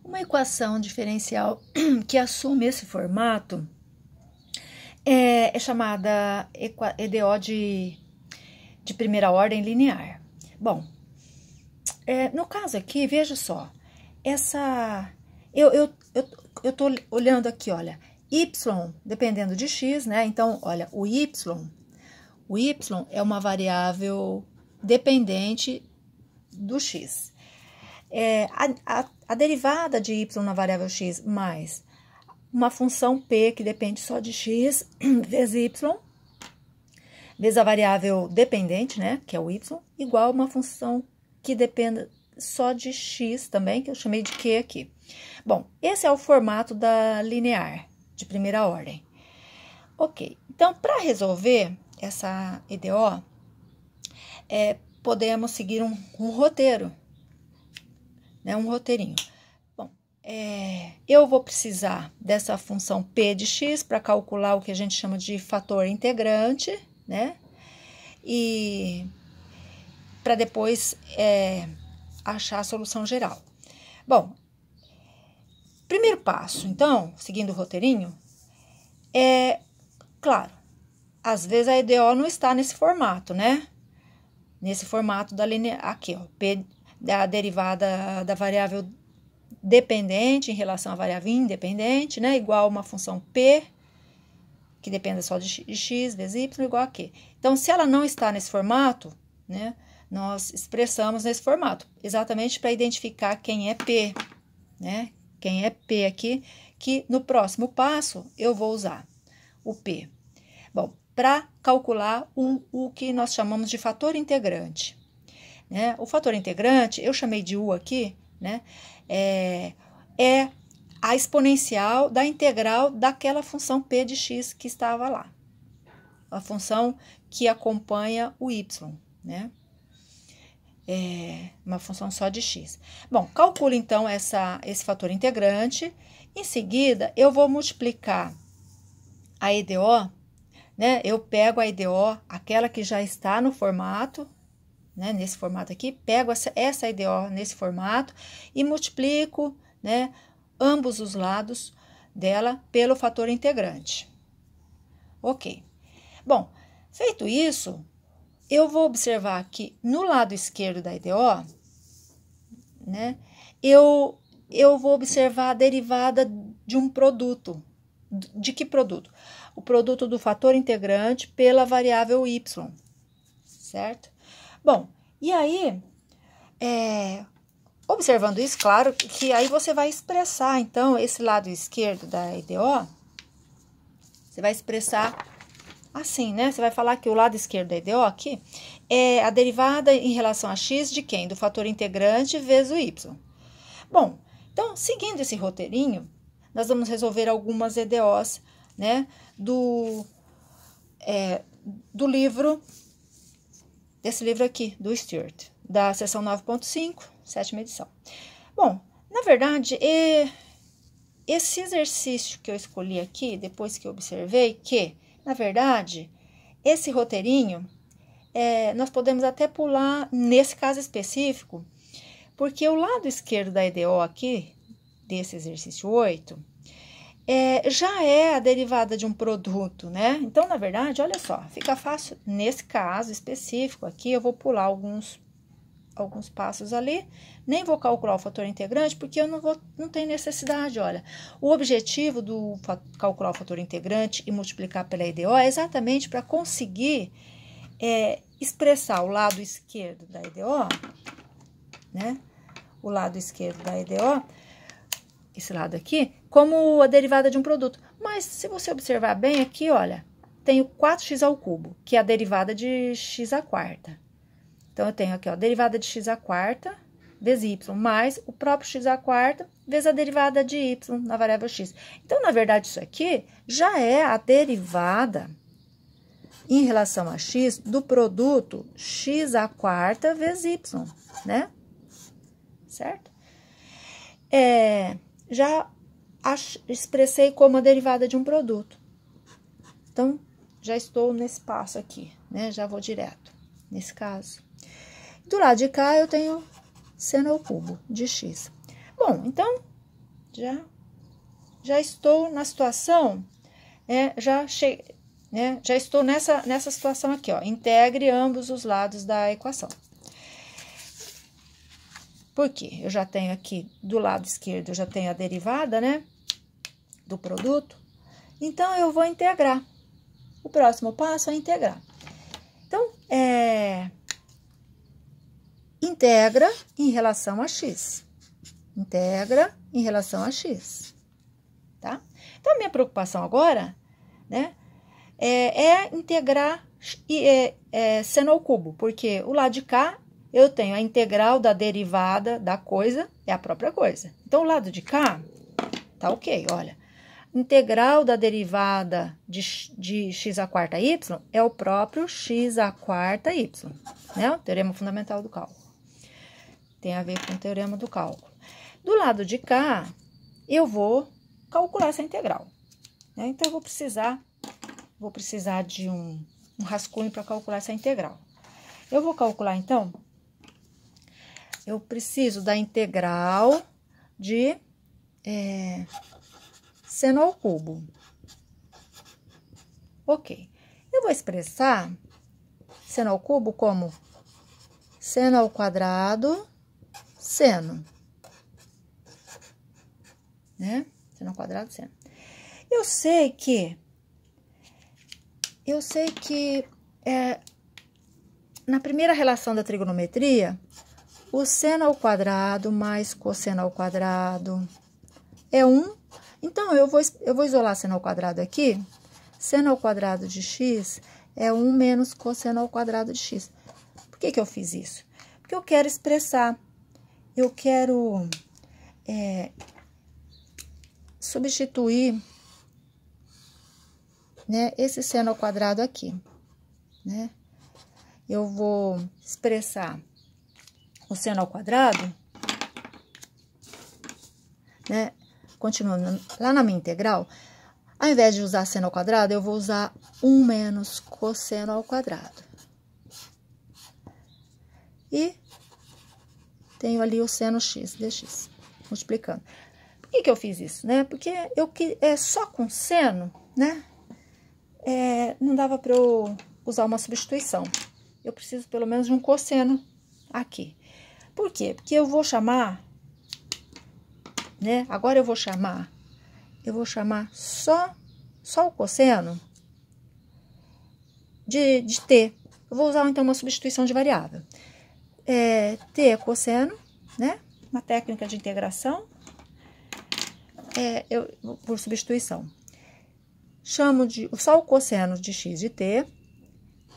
Uma equação diferencial que assume esse formato é chamada EDO de primeira ordem linear. Bom, no caso aqui, veja só, eu tô olhando aqui, olha, y dependendo de x, né? Então, olha, o y é uma variável dependente do x. A derivada de y na variável x mais uma função p que depende só de x vezes y, vezes a variável dependente, né, que é o y, igual a uma função que depende só de x também, que eu chamei de q aqui. Bom, esse é o formato da linear, de primeira ordem. Ok, então, para resolver essa EDO, podemos seguir um roteiro, né, um roteirinho. Bom, eu vou precisar dessa função p de x para calcular o que a gente chama de fator integrante, né? E para depois achar a solução geral. Bom, primeiro passo, então, seguindo o roteirinho, claro, às vezes a EDO não está nesse formato, né? Nesse formato da linear, aqui, ó, p da derivada da variável dependente em relação à variável independente, né? Igual a uma função p, que depende só de x vezes y, igual a q. Então, se ela não está nesse formato, né? Nós expressamos nesse formato, exatamente para identificar quem é p, né? Quem é p aqui, que no próximo passo eu vou usar o p. Bom, para calcular o que nós chamamos de fator integrante, né? O fator integrante, eu chamei de u aqui, né? É a exponencial da integral daquela função p de x que estava lá. A função que acompanha o y, né? Uma função só de x. Bom, calculo então esse fator integrante. Em seguida, eu vou multiplicar a EDO, né? Eu pego a EDO, aquela que já está no formato, né? Nesse formato aqui, pego essa EDO nesse formato e multiplico, né? Ambos os lados dela pelo fator integrante. Ok. Bom, feito isso, eu vou observar que no lado esquerdo da EDO, né, eu vou observar a derivada de um produto. De que produto? O produto do fator integrante pela variável y, certo? Bom, e aí, observando isso, claro que aí você vai expressar, então, esse lado esquerdo da EDO, você vai expressar assim, né? Você vai falar que o lado esquerdo da EDO aqui é a derivada em relação a x de quem? Do fator integrante vezes o y. Bom, então, seguindo esse roteirinho, nós vamos resolver algumas EDOs, né? Do livro, desse livro aqui, do Stewart, da seção 9.5, 7ª edição. Bom, na verdade, esse exercício que eu escolhi aqui, depois que eu observei que, na verdade, esse roteirinho, nós podemos até pular nesse caso específico, porque o lado esquerdo da EDO aqui, desse exercício 8, já é a derivada de um produto, né? Então, na verdade, olha só, fica fácil nesse caso específico aqui, eu vou pular alguns passos ali, nem vou calcular o fator integrante, porque eu não tenho necessidade, olha. O objetivo do calcular o fator integrante e multiplicar pela EDO é exatamente para conseguir expressar o lado esquerdo da EDO, né? O lado esquerdo da EDO, esse lado aqui, como a derivada de um produto. Mas, se você observar bem aqui, olha, tenho 4x ao cubo, que é a derivada de x à quarta. Então, eu tenho aqui, ó, derivada de x à quarta vezes y, mais o próprio x à quarta vezes a derivada de y na variável x. Então, na verdade, isso aqui já é a derivada em relação a x do produto x à quarta vezes y, né? Certo? Já expressei como a derivada de um produto. Então, já estou nesse passo aqui, né? Já vou direto, nesse caso. Do lado de cá, eu tenho seno ao cubo de x. Bom, então, já estou na situação, já estou nessa situação aqui, ó. Integre ambos os lados da equação. Por quê? Eu já tenho aqui, do lado esquerdo, eu já tenho a derivada, né, do produto. Então, eu vou integrar. O próximo passo é integrar. Então, integra em relação a x. Integra em relação a x, tá? Então, a minha preocupação agora, né, é integrar seno ao cubo, porque o lado de cá eu tenho a integral da derivada da coisa, é a própria coisa. Então, o lado de cá tá ok, olha. Integral da derivada de x à quarta y é o próprio x à quarta y, né? O teorema fundamental do cálculo. Tem a ver com o teorema do cálculo. Do lado de cá, eu vou calcular essa integral, né? Então, eu vou precisar de um rascunho para calcular essa integral. Eu vou calcular, então, eu preciso da integral de seno ao cubo. Ok. Eu vou expressar seno ao cubo como seno ao quadrado, seno. Né? Seno ao quadrado, seno. Eu sei que na primeira relação da trigonometria, o seno ao quadrado mais cosseno ao quadrado é 1. Então, eu vou isolar seno ao quadrado aqui. Seno ao quadrado de x é 1 menos cosseno ao quadrado de x. Por que eu fiz isso? Porque eu quero expressar, eu quero substituir, né, esse seno ao quadrado aqui, né? Eu vou expressar o seno ao quadrado, né? Continuando, lá na minha integral, ao invés de usar seno ao quadrado, eu vou usar 1 menos cosseno ao quadrado. E tenho ali o seno x dx, multiplicando. Por que eu fiz isso, né? Porque só com seno, né? Não dava para eu usar uma substituição. Eu preciso pelo menos de um cosseno aqui. Por quê? Porque eu vou chamar, né? Agora eu vou chamar só o cosseno de t. Eu vou usar, então, uma substituição de variável. T é cosseno, né? Uma técnica de integração, por substituição. Chamo só o cosseno de x de t.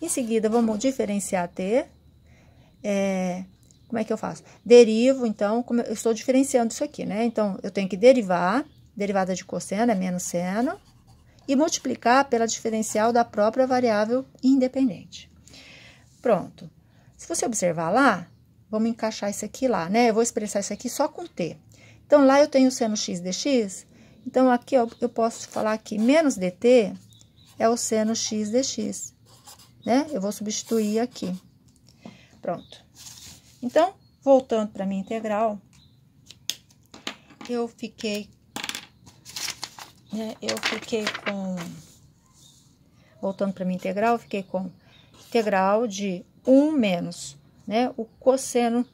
Em seguida, vamos diferenciar t. Como é que eu faço? Derivo, então, como eu estou diferenciando isso aqui, né? Então, eu tenho que derivar, derivada de cosseno é menos seno, e multiplicar pela diferencial da própria variável independente. Pronto. Se você observar lá, vamos encaixar isso aqui lá, né? Eu vou expressar isso aqui só com t. Então, lá eu tenho o seno x dx, então, aqui eu posso falar que menos dt é o seno x dx, né? Eu vou substituir aqui. Pronto. Então, voltando para a minha integral, eu fiquei com... Voltando para a minha integral, eu fiquei com integral de 1 menos, né? O cosseno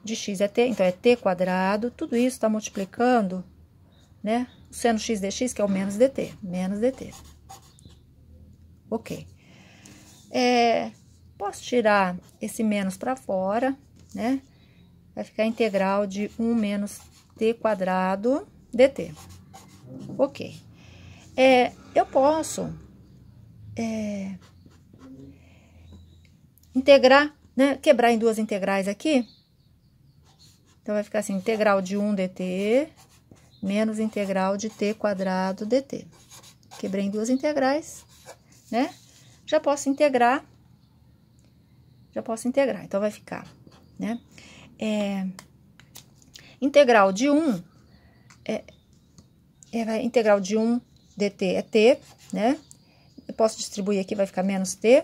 de x é t, então é t quadrado, tudo isso está multiplicando, né? O seno x dx, que é o menos dt, Ok. Posso tirar esse menos para fora, né? Vai ficar a integral de 1 menos t quadrado dt. Ok. Eu posso integrar, né? Quebrar em duas integrais aqui. Então, vai ficar assim, integral de 1 dt menos integral de t quadrado dt. Quebrei em duas integrais, né? Já posso integrar. Então, vai ficar, né? Integral de 1, integral de 1 dt é t, né? Eu posso distribuir aqui, vai ficar menos t.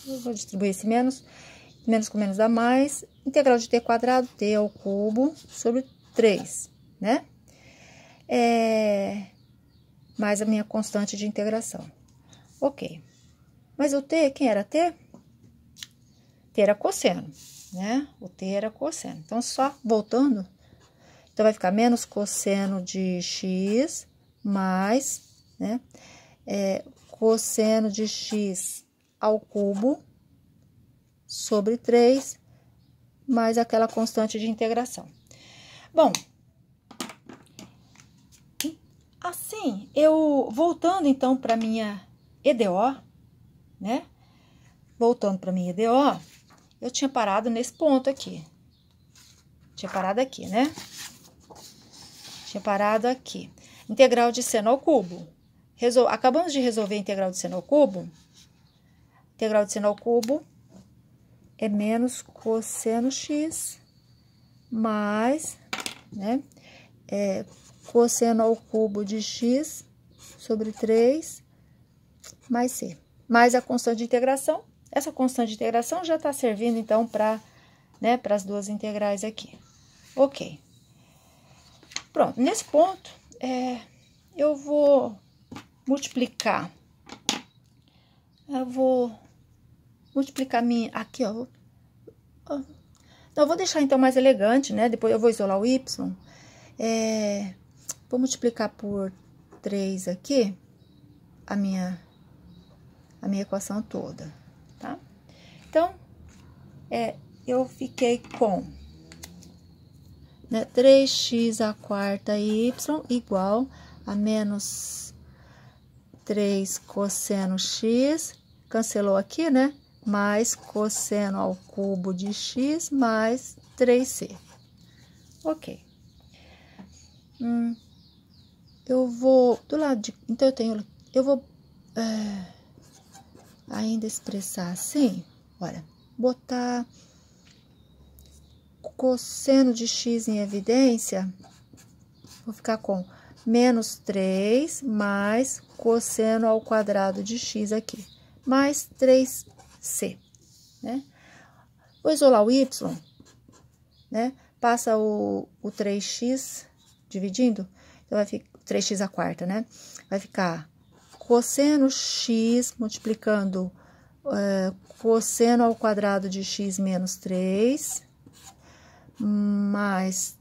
Eu vou distribuir esse menos com menos dá mais. Integral de t quadrado, t ao cubo, sobre 3, né? mais a minha constante de integração. Ok. Mas o t, quem era t? T era cosseno, né? O t era cosseno. Então, só voltando, então vai ficar menos cosseno de x mais, né? Cosseno de x ao cubo sobre 3 mais aquela constante de integração. Bom, assim, voltando então para minha EDO, né? Voltando para minha EDO, eu tinha parado nesse ponto aqui. Tinha parado aqui, né? Tinha parado aqui. Integral de seno ao cubo. Acabamos de resolver a integral de seno ao cubo. Integral de seno ao cubo é menos cosseno x mais, né? Cosseno ao cubo de x sobre 3 mais c. Mais a constante de integração. Essa constante de integração já está servindo, então, para, né, para as duas integrais aqui. Ok. Pronto, nesse ponto, eu vou multiplicar. Eu vou multiplicar aqui, ó. Não, eu vou deixar, então, mais elegante, né? Depois eu vou isolar o y. Vou multiplicar por 3 aqui, a minha equação toda, tá? Então, eu fiquei com, né, 3x à quarta y igual a menos 3 cosseno x, cancelou aqui, né? Mais cosseno ao cubo de x mais 3c. Ok. Eu vou, do lado de, então eu vou ainda expressar assim, olha, botar cosseno de x em evidência, vou ficar com menos 3 mais cosseno ao quadrado de x aqui, mais 3c, né? Vou isolar o y, né? Passa o 3x dividindo, então vai ficar 3x à quarta, né? Vai ficar cosseno x multiplicando cosseno ao quadrado de x menos 3 mais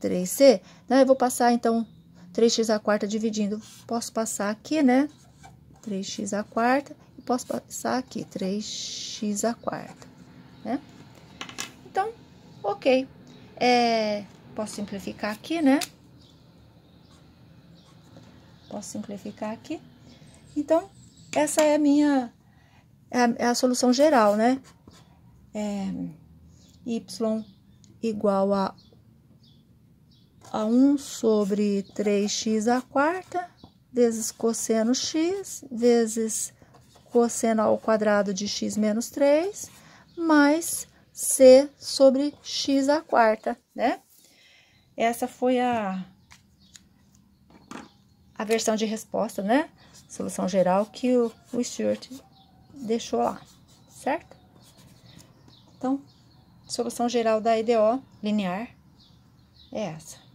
3c, né? Eu vou passar, então, 3x à quarta dividindo. Posso passar aqui, né? 3x à quarta. E posso passar aqui, 3x à quarta, né? Então, ok. Posso simplificar aqui, né? Posso simplificar aqui. Então, essa é a minha... É a solução geral, né? Y igual a 1 sobre 3x à quarta, vezes cosseno x, vezes cosseno ao quadrado de x menos 3, mais c sobre x à quarta, né? Essa foi a versão de resposta, né? Solução geral que o Stewart deixou lá, certo? Então, solução geral da EDO linear é essa.